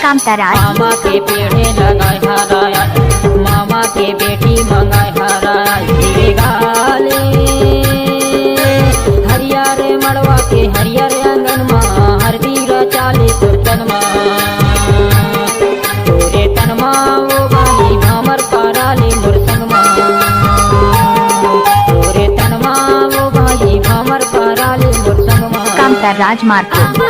कामताराज मामा के पेड़े लगाए हराया, मामा के बेटी मंगाए हराया धीरे गाले हरियारे मड़वा के हरियर आंगन माँ हरदी चाले तुरतन माँ तोरे तन माँ वो बाली भामर पाराले मुरसंग माँ तोरे तन माँ वो बाली भामर पाराले मुरसंग माँ कामताराज मार्को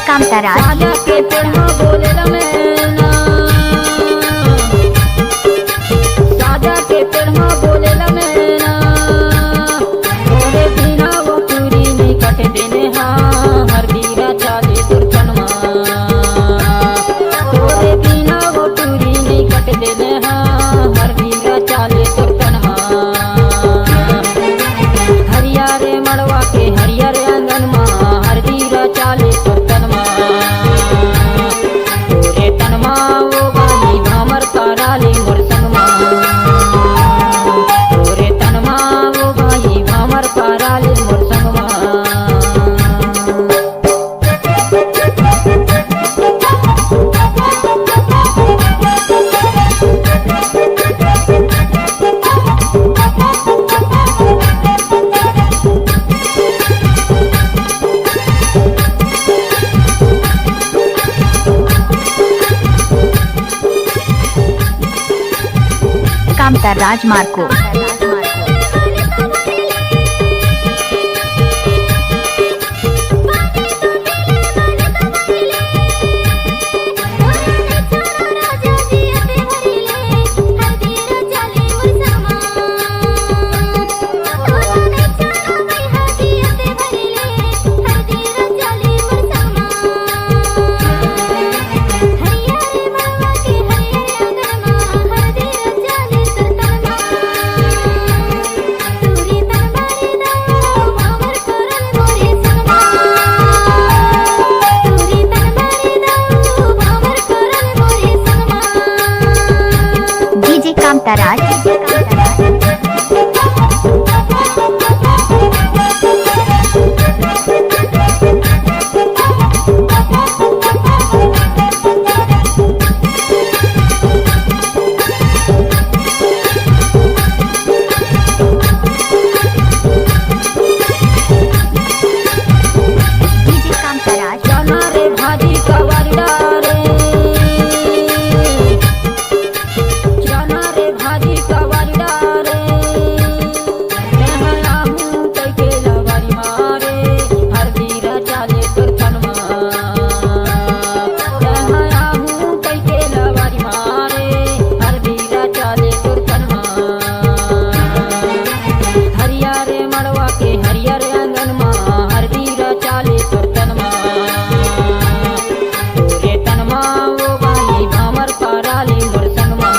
कामताराज राजा के पेड़ बोले रमेना, राजा के पेड़ बोले रमेना, तोरे बिना वो पूरी नहीं कट देने हाँ हर बीरा चाले तुरतन माँ तोरे बिना वो पूरी नहीं कट देने हाँ हर बीरा चाले तुरतन हाँ हरियारे मड़वा के हरियर आंगन माँ हर बीरा चाले तुरतन माँ तोरे तन माँ वो बाली भामर पाराले मुरसंग माँ तोरे तन माँ वो बाली भामर पाराले मुरसंग माँ कामताराज मार्को कामताराज जाना रे भाजी का वारिडा रे जाना रे भाजी का वारिडा रे रहला हूँ कैके लवारी मारे हर बीरा चाले तुरतन माँ रहला हूँ कैके लवारी मारे हर बीरा चाले तुरतन माँ हरियारे मड़वा के हरियर आंगन माँ हर बीरा चाले तुरतन माँ तोरे तन माँ वो बाली भामर पाराले मुरसंग माँ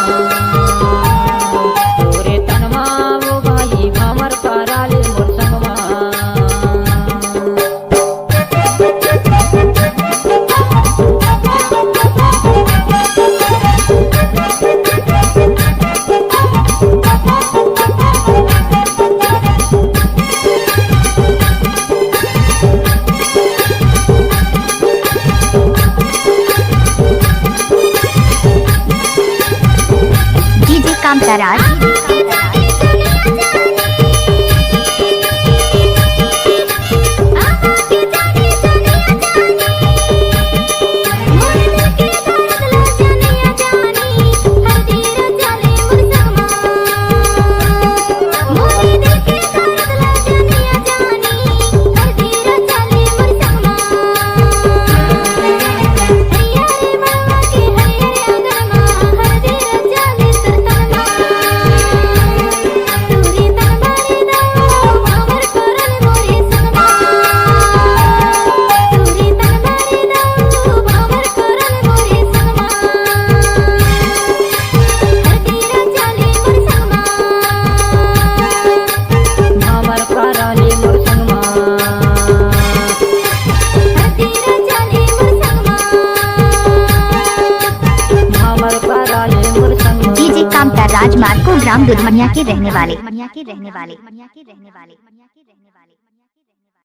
तोरे तन माँ वो बाली भामर पाराले मुरसंग माँ कामताराज राजमार्को ग्राम दुधमनिया के रहने वाले।